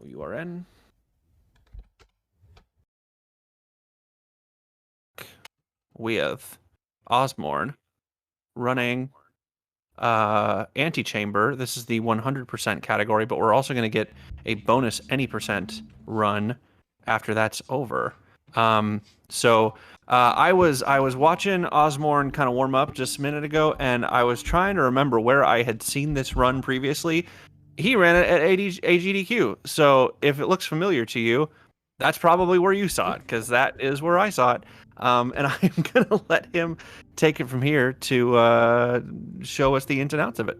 you are in. With Ozmourn running Antichamber. This is the 100% category, but we're also going to get a bonus any percent run after that's over. So I was watching Ozmourn kind of warm up just a minute ago, and I was trying to remember where I had seen this run previously. He ran it at AGDQ. So if it looks familiar to you, that's probably where you saw it, because that is where I saw it. And I'm going to let him take it from here to show us the ins and outs of it.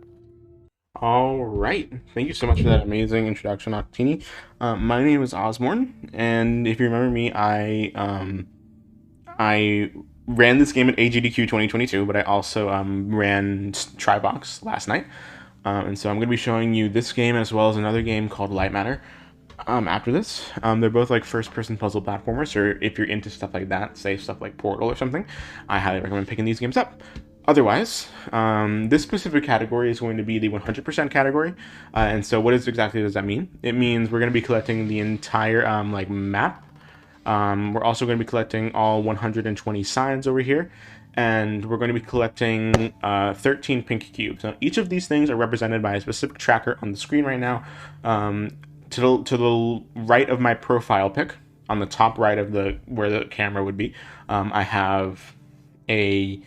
All right. Thank you so much for that amazing introduction, Octini. My name is Ozmourn, and if you remember me, I ran this game at AGDQ 2022, but I also ran Tribox last night. And so I'm going to be showing you this game as well as another game called Light Matter after this. They're both like first-person puzzle platformers, or if you're into stuff like that, say stuff like Portal or something, I highly recommend picking these games up. Otherwise, this specific category is going to be the 100% category. And so what exactly does that mean? It means we're going to be collecting the entire map. We're also going to be collecting all 120 signs over here. And we're going to be collecting 13 pink cubes. Now, each of these things are represented by a specific tracker on the screen right now. To the right of my profile pic, on the top right of where the camera would be, I have a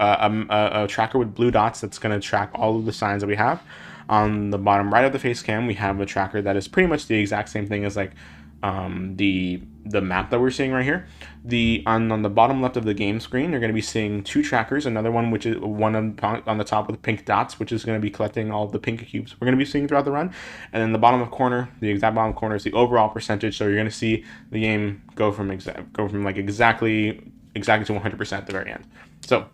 a tracker with blue dots that's going to track all of the signs that we have. On the bottom right of the face cam, we have a tracker that is pretty much the exact same thing as like the map that we're seeing right here. On the bottom left of the game screen, you're going to be seeing two trackers. Another one, which is one on the top with pink dots, which is going to be collecting all of the pink cubes we're going to be seeing throughout the run. And then the bottom left corner, the exact bottom corner, is the overall percentage. So you're going to see the game go from like exactly to 100% at the very end. So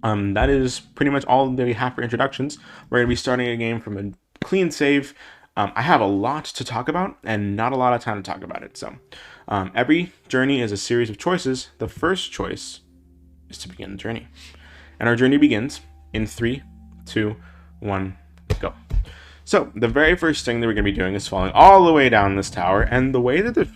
that is pretty much all that we have for introductions. We're going to be starting a game from a clean save. I have a lot to talk about and not a lot of time to talk about it. So every journey is a series of choices. The first choice is to begin the journey. And our journey begins in 3, 2, 1, go. So the very first thing that we're going to be doing is falling all the way down this tower, and the way that this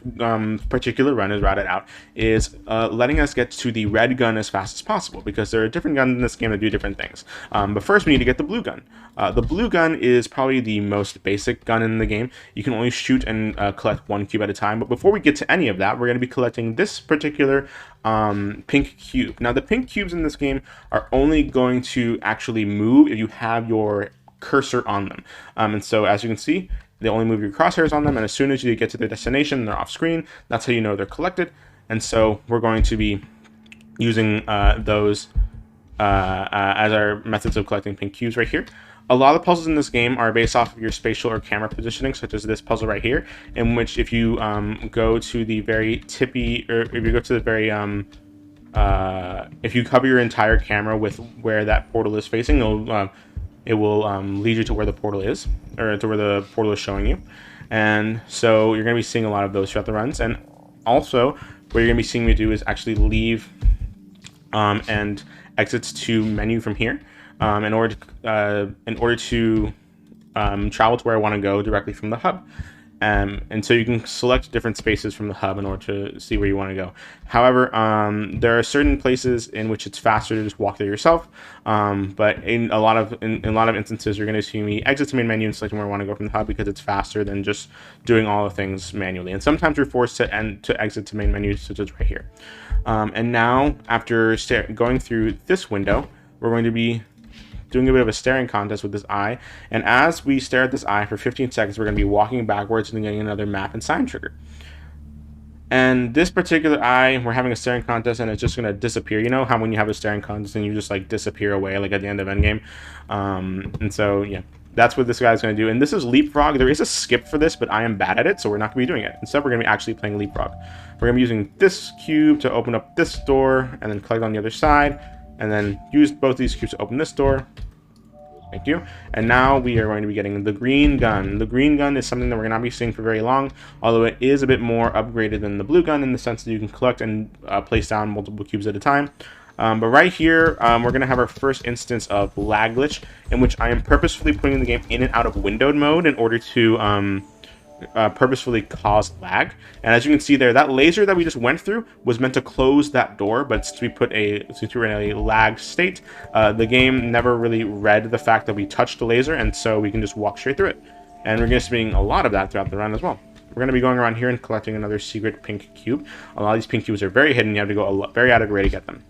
particular run is routed out is letting us get to the red gun as fast as possible, because there are different guns in this game that do different things. But first we need to get the blue gun. The blue gun is probably the most basic gun in the game. You can only shoot and collect one cube at a time, but before we get to any of that, we're going to be collecting this particular pink cube. Now the pink cubes in this game are only going to actually move if you have your cursor on them, and so as you can see, they only move your crosshairs on them, and as soon as you get to their destination, they're off screen. That's how you know they're collected. And so we're going to be using those as our methods of collecting pink cubes right here. A lot of puzzles in this game are based off of your spatial or camera positioning, such as this puzzle right here, in which if you go to the very tippy, or if you go to the very if you cover your entire camera with where that portal is facing, it will lead you to where the portal is, or to where the portal is showing you. And so you're going to be seeing a lot of those throughout the runs. And also, what you're going to be seeing me do is actually leave and exits to menu from here in order to travel to where I want to go directly from the hub. And so you can select different spaces from the hub in order to see where you want to go. However, there are certain places in which it's faster to just walk there yourself. But in a lot of instances, you're going to see me exit to main menu and selecting where I want to go from the hub, because it's faster than just doing all the things manually. And sometimes you're forced to exit to main menu, such as right here. And now, after going through this window, we're going to be doing a bit of a staring contest with this eye, and as we stare at this eye for 15 seconds, we're going to be walking backwards and getting another map and sign trigger. And this particular eye, we're having a staring contest, and it's just going to disappear. You know how when you have a staring contest and you just like disappear away, like at the end of Endgame? And so yeah, that's what this guy's going to do. And this is Leapfrog. There is a skip for this, but I am bad at it, so we're not going to be doing it. Instead, we're going to be actually playing Leapfrog. We're going to be using this cube to open up this door, and then collect on the other side, and then use both these cubes to open this door. Thank you. And now we are going to be getting the green gun. The green gun is something that we're going to not be seeing for very long, although it is a bit more upgraded than the blue gun in the sense that you can collect and place down multiple cubes at a time. But right here, we're going to have our first instance of lag glitch, in which I am purposefully putting the game in and out of windowed mode in order to purposefully cause lag. And as you can see there, that laser that we just went through was meant to close that door, but since we were in a lag state, the game never really read the fact that we touched the laser, and so we can just walk straight through it. And we're going to be seeing a lot of that throughout the run as well. We're going to be going around here and collecting another secret pink cube. A lot of these pink cubes are very hidden. You have to go very out of your way to get them.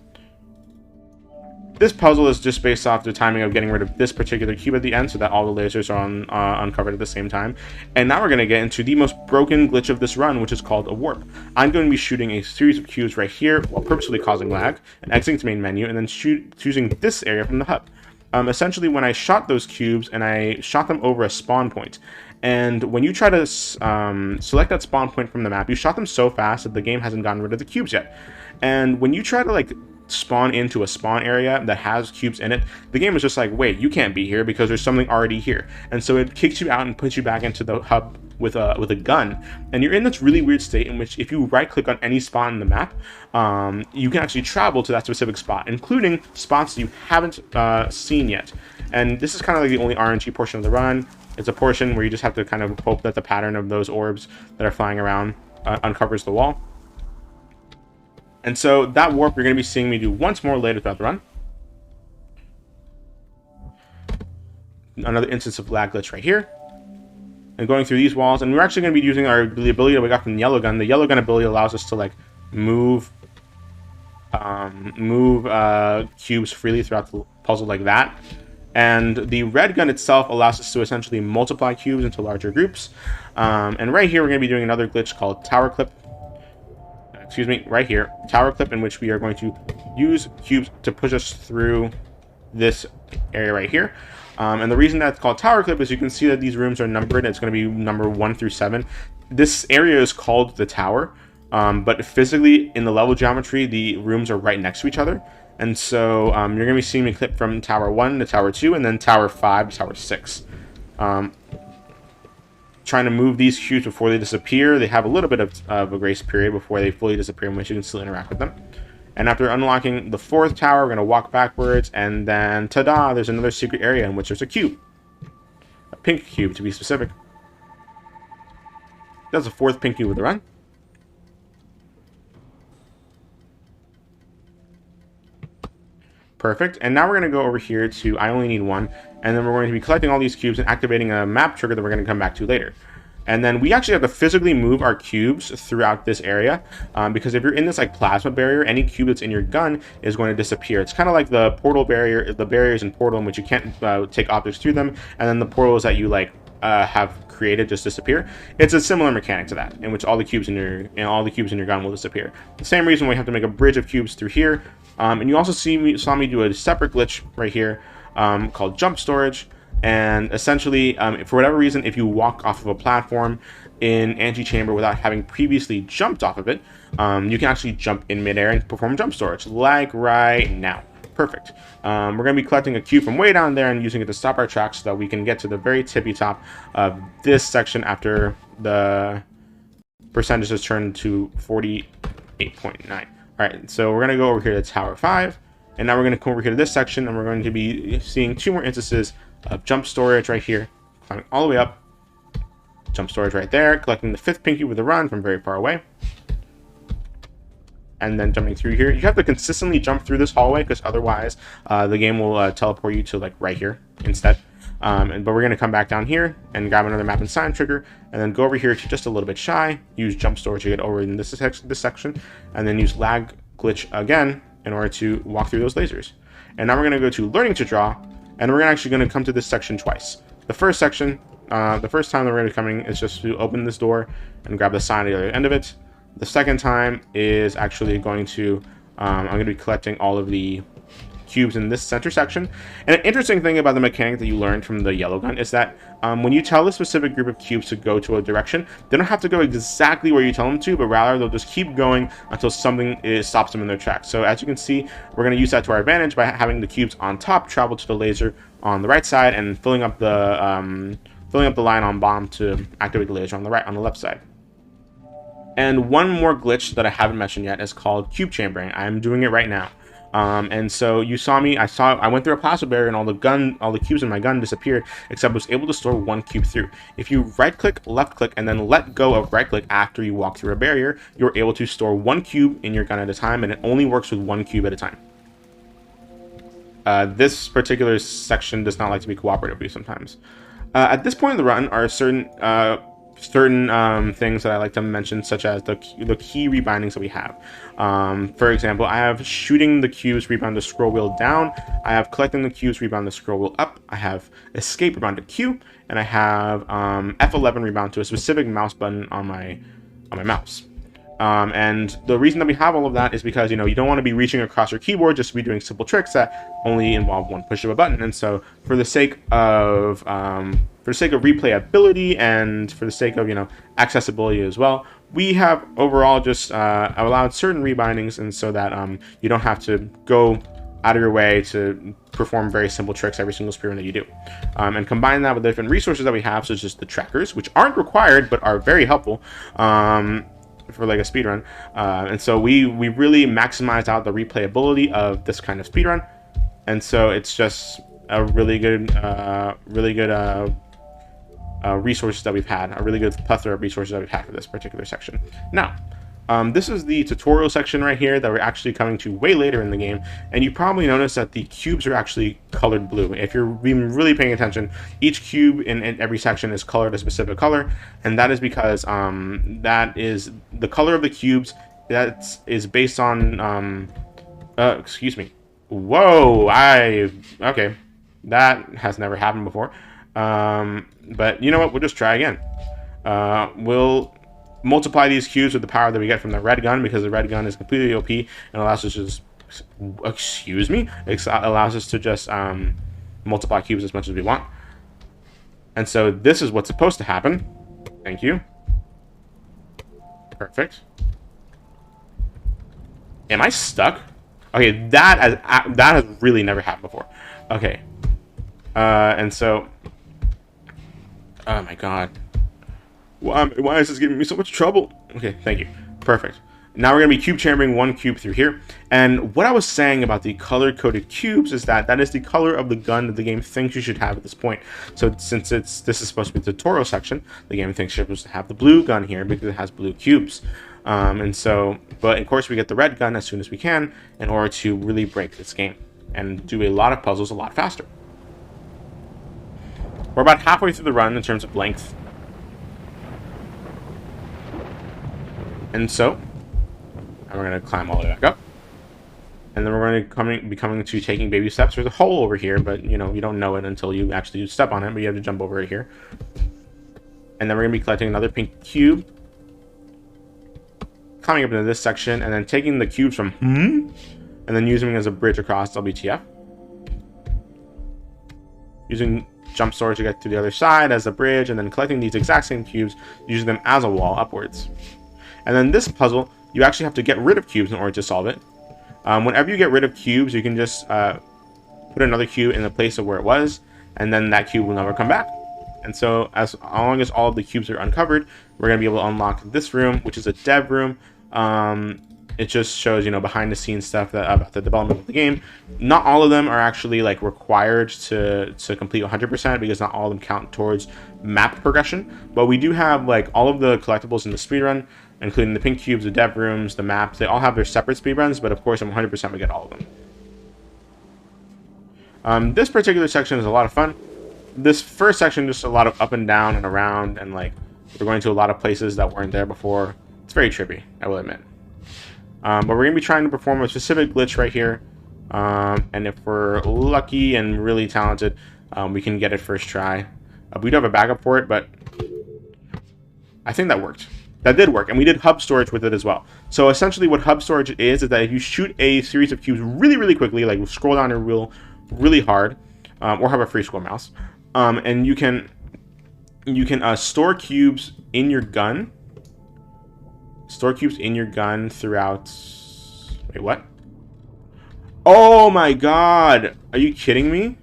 This puzzle is just based off the timing of getting rid of this particular cube at the end so that all the lasers are uncovered at the same time. And now we're going to get into the most broken glitch of this run, which is called a warp. I'm going to be shooting a series of cubes right here while purposely causing lag and exiting to main menu, and then choosing this area from the hub. Essentially, when I shot those cubes and I shot them over a spawn point, and when you try to select that spawn point from the map, you shot them so fast that the game hasn't gotten rid of the cubes yet. And when you try to like spawn into a spawn area that has cubes in it, the game is just like, wait, you can't be here because there's something already here. And so it kicks you out and puts you back into the hub with a gun, and you're in this really weird state in which if you right click on any spot in the map, you can actually travel to that specific spot, including spots you haven't seen yet. And this is kind of like the only RNG portion of the run. It's a portion where you just have to kind of hope that the pattern of those orbs that are flying around uncovers the wall. And so that warp you're going to be seeing me do once more later throughout the run. Another instance of lag glitch right here. And going through these walls. And we're actually going to be using the ability that we got from the yellow gun. The yellow gun ability allows us to like move cubes freely throughout the puzzle like that. And the red gun itself allows us to essentially multiply cubes into larger groups. And right here we're going to be doing another glitch called tower clip. Excuse me, right here, tower clip, in which we are going to use cubes to push us through this area right here. And the reason that's called tower clip is you can see that these rooms are numbered. It's going to be number 1 through 7. This area is called the tower, but physically in the level geometry, the rooms are right next to each other. And so you're going to be seeing me clip from tower 1 to tower 2, and then tower 5 to tower 6. Trying to move these cubes before they disappear. They have a little bit of a grace period before they fully disappear, in which you can still interact with them. And after unlocking the 4th tower, we're going to walk backwards, and then ta-da, there's another secret area in which there's a cube. A pink cube, to be specific. That's the 4th pink cube of the run. Perfect. And now we're going to go over here to I only need 1, and then we're going to be collecting all these cubes and activating a map trigger that we're going to come back to later. And then we actually have to physically move our cubes throughout this area, because if you're in this like plasma barrier, any cube that's in your gun is going to disappear. It's kind of like the portal barrier, the barriers in Portal, in which you can't take objects through them, and then the portals that you like have created just disappear. It's a similar mechanic to that, in which all the cubes in your gun will disappear. The same reason we have to make a bridge of cubes through here. And you also saw me do a separate glitch right here called jump storage. And essentially, for whatever reason, if you walk off of a platform in Antichamber without having previously jumped off of it, you can actually jump in midair and perform jump storage, like right now. Perfect. We're going to be collecting a cube from way down there and using it to stop our track so that we can get to the very tippy top of this section after the percentage has turned to 48.9. Alright, so we're going to go over here to Tower 5, and now we're going to come over here to this section, and we're going to be seeing 2 more instances of jump storage right here, climbing all the way up, jump storage right there, collecting the 5th pinky with a run from very far away, and then jumping through here. You have to consistently jump through this hallway, because otherwise the game will teleport you to like right here instead. But we're going to come back down here and grab another map and sign trigger, and then go over here to just a little bit shy, use jump storage to get over in this section, and then use lag glitch again in order to walk through those lasers. And now we're going to go to learning to draw, and we're actually going to come to this section twice. The first section, the first time that we're going to be coming is just to open this door and grab the sign at the other end of it. The second time is actually going to, I'm going to be collecting all of the cubes in this center section. And an interesting thing about the mechanic that you learned from the yellow gun is that when you tell a specific group of cubes to go to a direction, they don't have to go exactly where you tell them to, but rather they'll just keep going until something stops them in their tracks. So as you can see, we're going to use that to our advantage by having the cubes on top travel to the laser on the right side and filling up the line on bottom to activate the laser on the left side. And one more glitch that I haven't mentioned yet is called cube chambering. I'm doing it right now. And so you saw me. I went through a plasma barrier, and all the cubes in my gun disappeared, except I was able to store 1 cube through. If you right click, left click, and then let go of right click after you walk through a barrier, you're able to store 1 cube in your gun at a time, and it only works with 1 cube at a time. This particular section does not like to be cooperative with you sometimes. At this point in the run are certain things that I like to mention, such as the key rebindings that we have. For example, I have shooting the cubes rebound the scroll wheel down. I have collecting the cubes rebound the scroll wheel up. I have escape rebound to Q, and I have F11 rebound to a specific mouse button on my mouse. And the reason that we have all of that is because, you don't want to be reaching across your keyboard just to be doing simple tricks that only involve one push of a button. And so for the sake of replayability and for the sake of, accessibility as well, we have overall just allowed certain rebindings, and so that you don't have to go out of your way to perform very simple tricks every single speedrun that you do. And combine that with the different resources that we have, such as the trackers, which aren't required but are very helpful for like a speedrun. And so we really maximized out the replayability of this kind of speedrun. And so it's just a really good resources that we've had, a really good plethora of resources that we've had for this particular section. Now, this is the tutorial section right here that we're actually coming to way later in the game, and you probably notice that the cubes are actually colored blue. If you're really paying attention, each cube in every section is colored a specific color, and that is because that is the color of the cubes. That is based on excuse me. Whoa, okay, that has never happened before. But you know what? We'll just try again. We'll multiply these cubes with the power that we get from the red gun, because the red gun is completely OP and allows us to just, allows us to just multiply cubes as much as we want. And so this is what's supposed to happen. Thank you. Perfect. Am I stuck? Okay, that has really never happened before. Okay. And so, oh my god. Why is this giving me so much trouble? Okay, thank you. Perfect. Now we're going to be cube chambering 1 cube through here. And what I was saying about the color-coded cubes is that is the color of the gun that the game thinks you should have at this point. So since this is supposed to be the tutorial section, the game thinks you're supposed to have the blue gun here because it has blue cubes. And so, but of course we get the red gun as soon as we can in order to really break this game and do a lot of puzzles a lot faster. We're about halfway through the run in terms of length. And so, we're going to climb all the way back up. And then we're going to be coming to taking baby steps. There's a hole over here, but you don't know it until you actually step on it, but you have to jump over it here. And then we're going to be collecting another pink cube. Climbing up into this section, and then taking the cubes from and then using them as a bridge across WTF. Using jump sword to get to the other side as a bridge, and then collecting these exact same cubes, using them as a wall upwards. And then this puzzle, you actually have to get rid of cubes in order to solve it. Whenever you get rid of cubes, you can just put another cube in the place of where it was, and then that cube will never come back. And so as long as all of the cubes are uncovered, we're going to be able to unlock this room, which is a dev room. It just shows, behind the scenes stuff about the development of the game. Not all of them are actually required to complete 100%, because not all of them count towards map progression. But we do have all of the collectibles in the speedrun, including the pink cubes, the dev rooms, the maps. They all have their separate speedruns, but of course in 100% we get all of them. This particular section is a lot of fun. This first section just a lot of up and down and around, and we're going to a lot of places that weren't there before. It's very trippy, I will admit. But we're going to be trying to perform a specific glitch right here. And if we're lucky and really talented, we can get it first try. We do have a backup for it, but I think that worked. That did work, and we did hub storage with it as well. So essentially what hub storage is that if you shoot a series of cubes really quickly, scroll down your wheel really hard, or have a free scroll mouse, and you can store cubes in your gun. Store cubes in your gun throughout... Wait, what? Oh my god! Are you kidding me?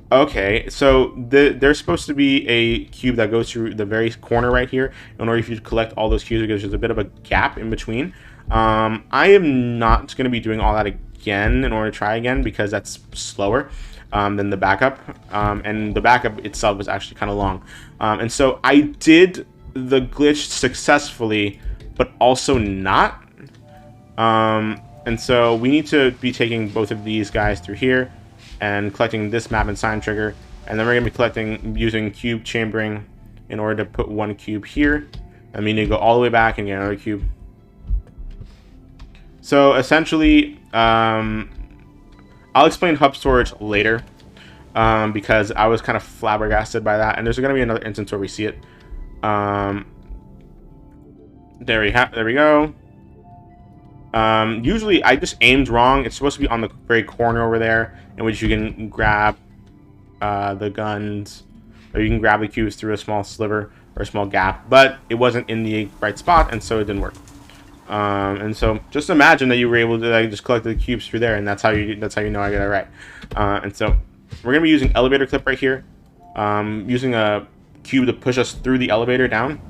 Okay, so there's supposed to be a cube that goes through the very corner right here in order for you to collect all those cubes, because there's a bit of a gap in between. I am not going to be doing all that again in order to try again, because that's slower than the backup. And the backup itself is actually kind of long. And so I did the glitch successfully, but also not. And so we need to be taking both of these guys through here and collecting this map and sign trigger. And then we're going to be collecting using cube chambering in order to put one cube here. And we need to go all the way back and get another cube. So essentially, I'll explain hub storage later, because I was kind of flabbergasted by that. And there's going to be another instance where we see it. There we go. Usually I just aimed wrong. It's supposed to be on the very corner over there, in which you can grab the guns, or you can grab the cubes through a small sliver or a small gap, but it wasn't in the right spot, and so it didn't work. And so just imagine that you were able to like just collect the cubes through there, and that's how you know I got it right. And so we're gonna be using elevator clip right here, using a cube to push us through the elevator down,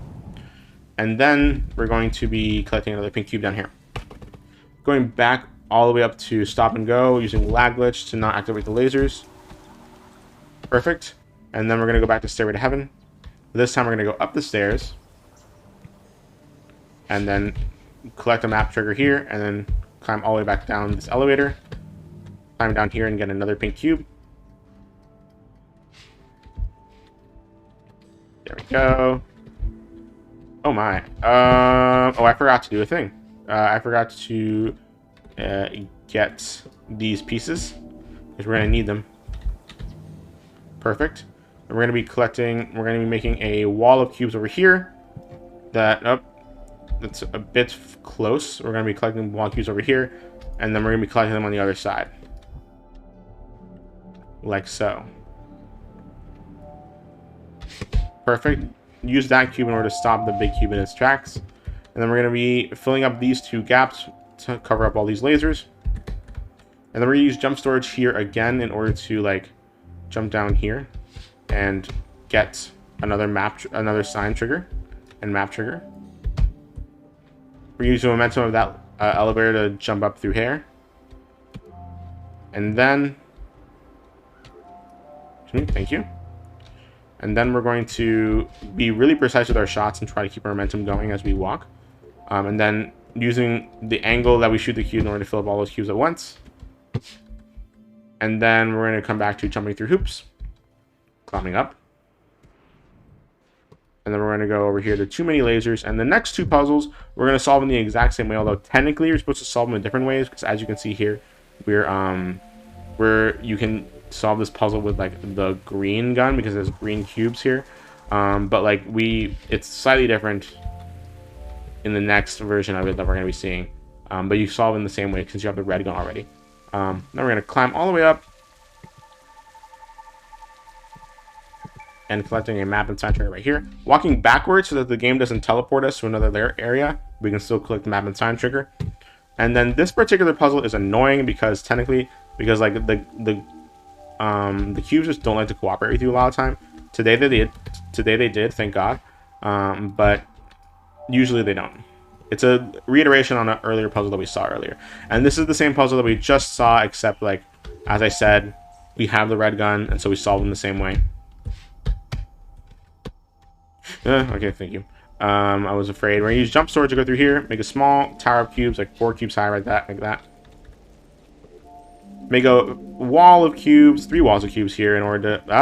and then we're going to be collecting another pink cube down here. Going back all the way up to stop and go, using lag glitch to not activate the lasers. Perfect. And then we're gonna go back to Stairway to Heaven. This time we're gonna go up the stairs, and then collect a map trigger here, and then climb all the way back down this elevator. Climb down here and get another pink cube. There we go. Oh my. Oh, I forgot to do a thing. I forgot to get these pieces, because we're gonna need them. Perfect. And we're gonna be collecting. We're gonna be making a wall of cubes over here. That's a bit close. We're gonna be collecting wall cubes over here, and then we're gonna be collecting them on the other side, like so. Perfect. Use that cube in order to stop the big cube in its tracks. And then we're going to be filling up these two gaps to cover up all these lasers. And then we're going to use jump storage here again in order to like jump down here and get another sign trigger and map trigger. We're using momentum of that elevator to jump up through here. And then, thank you. And then we're going to be really precise with our shots and try to keep our momentum going as we walk. And then using the angle that we shoot the cube in order to fill up all those cubes at once. And then we're going to come back to jumping through hoops, climbing up. And then we're going to go over here to too many lasers. And the next two puzzles, we're going to solve in the exact same way, although technically you're supposed to solve them in different ways, because as you can see here, you can solve this puzzle with like the green gun, because there's green cubes here. But like it's slightly different in the next version of it that we're going to be seeing. But you solve in the same way since you have the red gun already. Now we're going to climb all the way up and collecting a map and sign trigger right here. Walking backwards so that the game doesn't teleport us to another area, we can still collect the map and sign trigger. And then this particular puzzle is annoying because like the cubes just don't like to cooperate with you a lot of time. Today they did, thank God. But usually they don't. It's a reiteration on an earlier puzzle that we saw earlier. And this is the same puzzle that we just saw, except like, as I said, we have the red gun, and so we solve them the same way. Okay, thank you. I was afraid. We're gonna use jump storage to go through here, make a small tower of cubes, like 4 cubes high, like that. Make a wall of cubes, 3 walls of cubes here in order to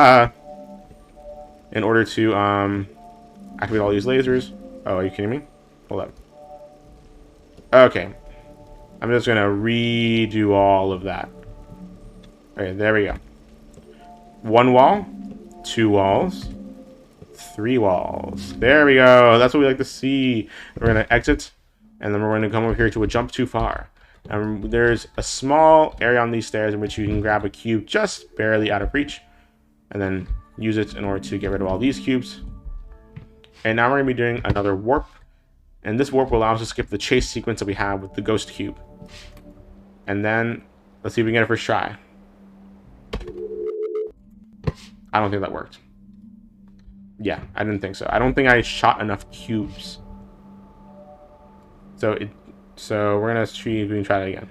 activate all these lasers. Oh, are you kidding me? Hold up. Okay. I'm just gonna redo all of that. Okay, there we go. 1 wall, 2 walls, 3 walls. There we go. That's what we like to see. We're gonna exit, and then we're going to come over here to a jump too far. And there's a small area on these stairs in which you can grab a cube just barely out of reach, and then use it in order to get rid of all these cubes. And now we're going to be doing another warp. And this warp will allow us to skip the chase sequence that we have with the ghost cube. And then, let's see if we can get it first try. I don't think that worked. Yeah, I didn't think so. I don't think I shot enough cubes. So we're going to see if we can try that again.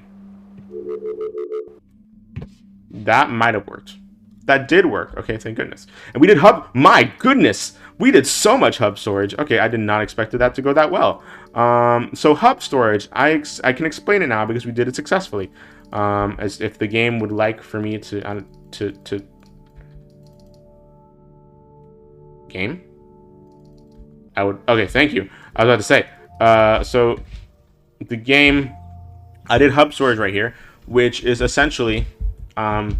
That might have worked. That did work. Okay, thank goodness. And we did hub. My goodness, we did so much hub storage. Okay, I did not expect that to go that well. So hub storage, I can explain it now because we did it successfully. As if the game would like for me to game, I would. Okay, thank you. I was about to say. So the game, I did hub storage right here, which is essentially a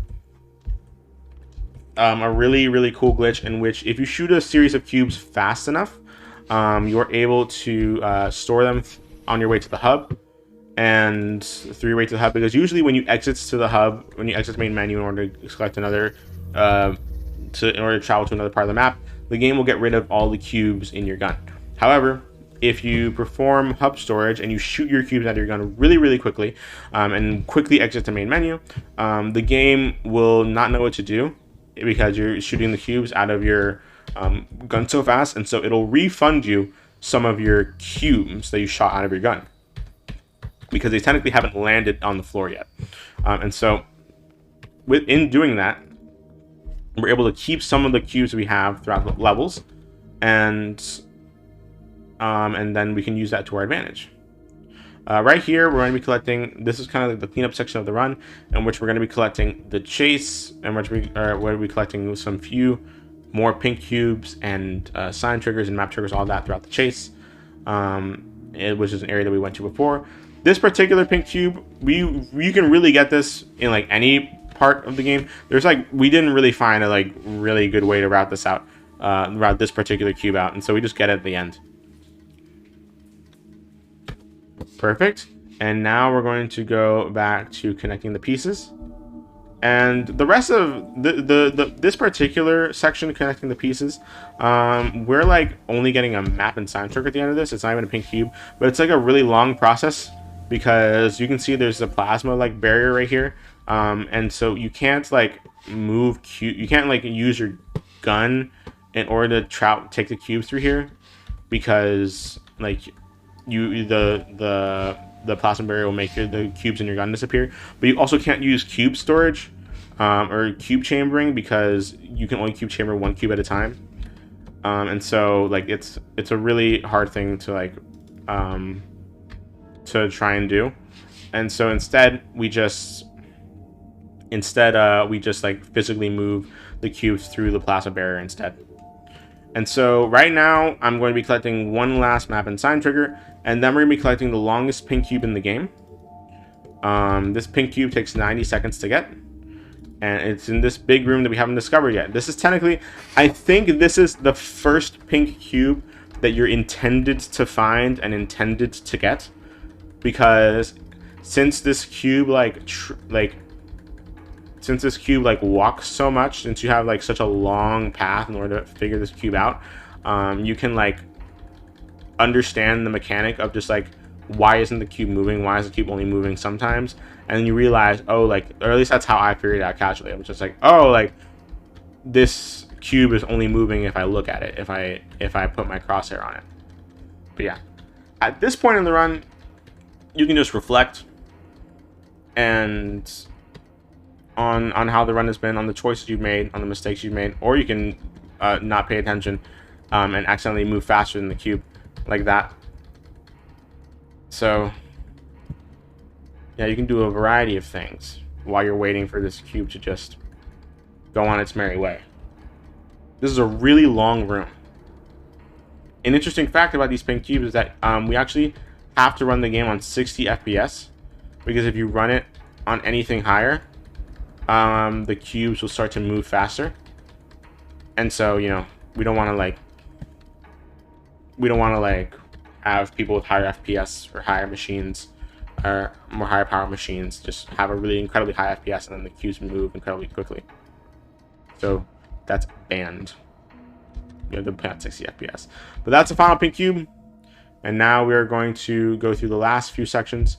really cool glitch in which if you shoot a series of cubes fast enough, you're able to store them on your way to the hub and through your way to the hub, because usually when you exit to the hub, when you exit the main menu in order to select another in order to travel to another part of the map, the game will get rid of all the cubes in your gun. However, if you perform hub storage and you shoot your cubes out of your gun really quickly and quickly exit the main menu, the game will not know what to do because you're shooting the cubes out of your gun so fast, and so it'll refund you some of your cubes that you shot out of your gun because they technically haven't landed on the floor yet. And so in doing that, we're able to keep some of the cubes we have throughout the levels, and then we can use that to our advantage. Right here, we're going to be collecting, this is kind of like the cleanup section of the run, in which we're going to be collecting the chase, and which we'll be collecting some few more pink cubes and sign triggers and map triggers, all that throughout the chase, which is an area that we went to before. This particular pink cube, you can really get this in like any part of the game. There's like, we didn't really find a like really good way to route this out, route this particular cube out, and so we just get it at the end. Perfect. And now we're going to go back to connecting the pieces. And the rest of this particular section, connecting the pieces, we're like only getting a map and sign trigger at the end of this. It's not even a pink cube, but it's like a really long process because you can see there's a plasma like barrier right here. And so you can't like move cube, you can't like use your gun in order to take the cubes through here because like the plasma barrier will make the cubes in your gun disappear. But you also can't use cube storage or cube chambering because you can only cube chamber one cube at a time. And so like it's a really hard thing to like to try and do. And so instead we just like physically move the cubes through the plasma barrier instead. And so right now I'm going to be collecting one last map and sign trigger, and then we're going to be collecting the longest pink cube in the game. This pink cube takes 90 seconds to get, and it's in this big room that we haven't discovered yet. This is technically, I think this is the first pink cube that you're intended to find and intended to get, because since this cube walks so much, since you have like such a long path in order to figure this cube out, you can like understand the mechanic of just like, why isn't the cube moving? Why is the cube only moving sometimes? And then you realize, oh, like, or at least that's how I figured it out casually. I was just like, oh, like this cube is only moving if I look at it, if I put my crosshair on it. But yeah, at this point in the run, you can just reflect and on how the run has been, on the choices you've made, on the mistakes you've made, or you can not pay attention and accidentally move faster than the cube like that. So yeah, you can do a variety of things while you're waiting for this cube to just go on its merry way. This is a really long room. An interesting fact about these pink cubes is that we actually have to run the game on 60 FPS, because if you run it on anything higher, the cubes will start to move faster. And so, you know, we don't want to like have people with higher FPS or higher machines or more higher power machines just have a really incredibly high FPS and then the cubes move incredibly quickly. So that's banned. You have to put at 60 FPS. But that's the final pink cube. And now we are going to go through the last few sections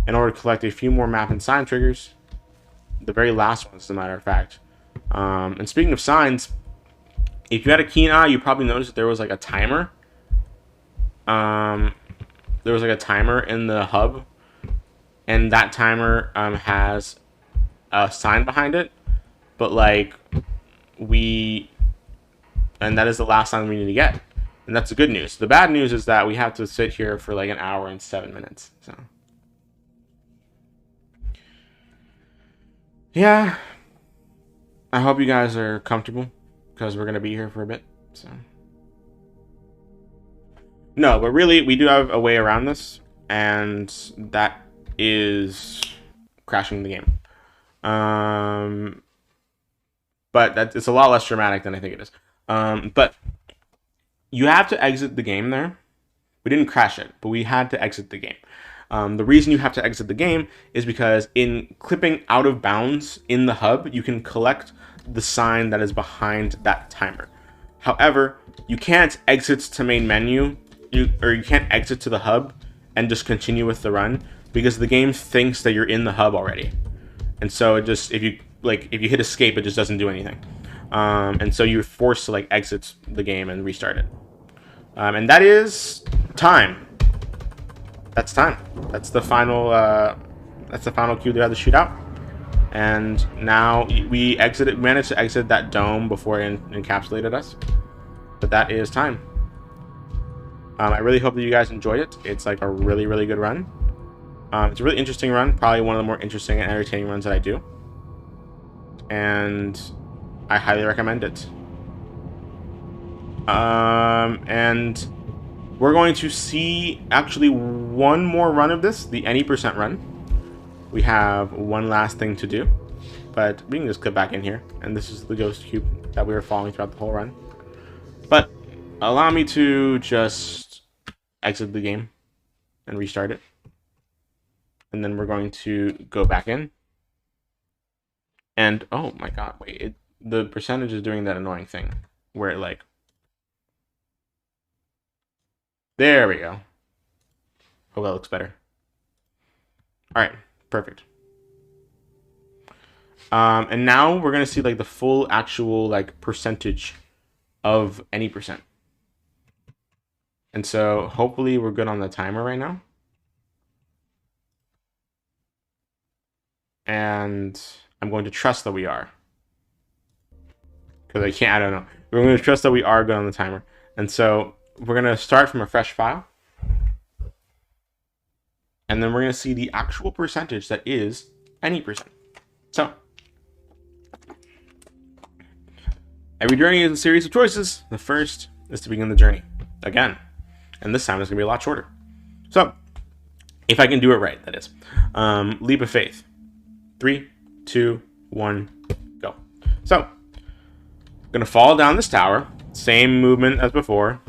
in order to collect a few more map and sign triggers. The very last one, as a matter of fact. And speaking of signs, if you had a keen eye, you probably noticed that there was like a timer. There was like a timer in the hub, and that timer has a sign behind it, but like and that is the last sign we need to get. And that's the good news. The bad news is that we have to sit here for like an hour and 7 minutes. So yeah, I hope you guys are comfortable because we're gonna be here for a bit. So no, but really we do have a way around this, and that is crashing the game. But it's a lot less dramatic than I think it is. But you have to exit the game there. We didn't crash it, but we had to exit the game. The reason you have to exit the game is because in clipping out of bounds in the hub, you can collect the sign that is behind that timer. However, you can't exit to main menu, or you can't exit to the hub and just continue with the run because the game thinks that you're in the hub already. And so it just, if you hit escape, it just doesn't do anything. And so you're forced to like exit the game and restart it. And that is time. That's time. That's the final cube they had to shoot out. And now we managed to exit that dome before it encapsulated us. But that is time. I really hope that you guys enjoyed it. It's like a really, really good run. It's a really interesting run. Probably one of the more interesting and entertaining runs that I do. And I highly recommend it. And we're going to see actually one more run of this, the any % run. We have one last thing to do, but we can just clip back in here. And this is the ghost cube that we were following throughout the whole run. But allow me to just exit the game and restart it. And then we're going to go back in. And oh my god, wait, the percentage is doing that annoying thing where it like, there we go. Hope that looks better. All right, perfect. And now we're gonna see like the full actual like percentage of any %. And so hopefully we're good on the timer right now. And I'm going to trust that we are. Because I don't know. We're going to trust that we are good on the timer. And so we're going to start from a fresh file. And then we're going to see the actual percentage that is any %. So every journey is a series of choices. The first is to begin the journey again. And this time it's going to be a lot shorter. So if I can do it right, that is. Leap of faith. 3, 2, 1, go. So I'm going to fall down this tower. Same movement as before.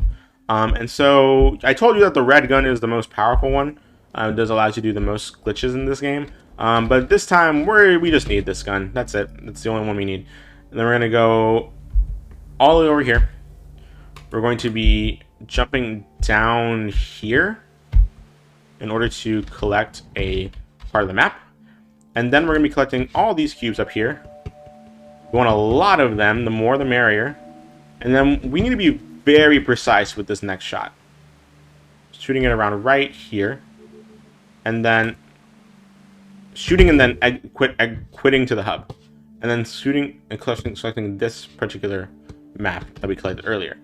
And so I told you that the red gun is the most powerful one. It does allow you to do the most glitches in this game. But this time we just need this gun. That's it. That's the only one we need. And then we're going to go all the way over here. We're going to be jumping down here in order to collect a part of the map. And then we're going to be collecting all these cubes up here. We want a lot of them. The more the merrier. And then we need to be very precise with this next shot. Shooting it around right here. And then shooting and then quitting to the hub. And then shooting and selecting this particular map that we collected earlier.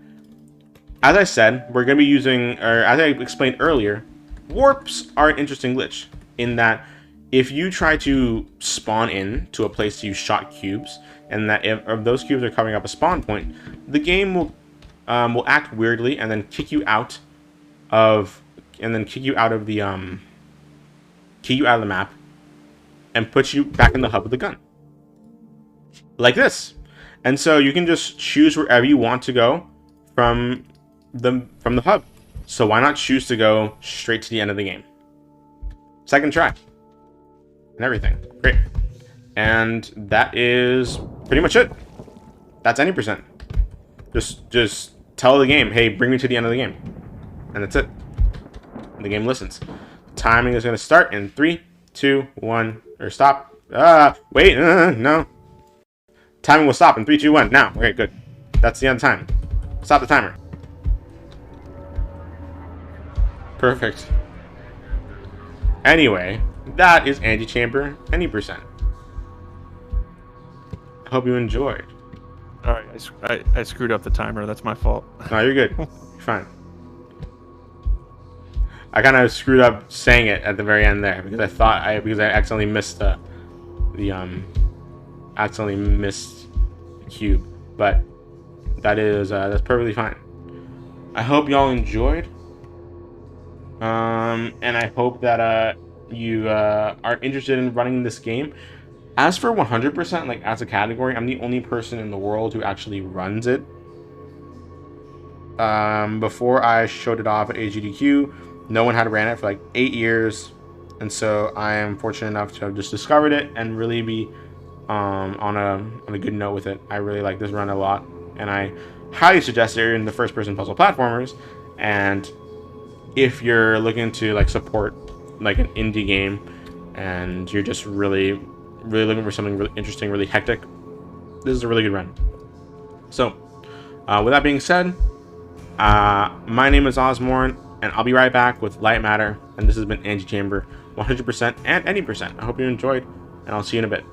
As I said, we're going to be using, or as I explained earlier, warps are an interesting glitch in that if you try to spawn in to a place you shot cubes, and that if those cubes are covering up a spawn point, the game will act weirdly and then kick you out of the map and put you back in the hub of the gun, like this. And so you can just choose wherever you want to go from the hub. So why not choose to go straight to the end of the game? Second try. And everything. Great. And that is pretty much it. That's any %. Just tell the game, hey, bring me to the end of the game. And that's it. The game listens. Timing is going to start in 3, 2, 1, or stop. Wait, no. Timing will stop in 3, 2, 1. Now. Okay, good. That's the end time. Stop the timer. Perfect. Anyway, that is Antichamber any %. hope you enjoyed. All right, I screwed up the timer. That's my fault. No, you're good. You're fine. I kind of screwed up saying it at the very end there because I accidentally missed the accidentally missed the cube, but that's perfectly fine. I hope y'all enjoyed, and I hope that you are interested in running this game. As for 100%, like as a category, I'm the only person in the world who actually runs it. Before I showed it off at AGDQ, no one had ran it for like 8 years, and so I am fortunate enough to have just discovered it and really be on a good note with it. I really like this run a lot, and I highly suggest it in the first-person puzzle platformers. And if you're looking to like support like an indie game, and you're just really looking for something really interesting, really hectic, this is a really good run. So, with that being said, my name is Ozmourn, and I'll be right back with Light Matter, and this has been Antichamber 100% and any percent. I hope you enjoyed, and I'll see you in a bit.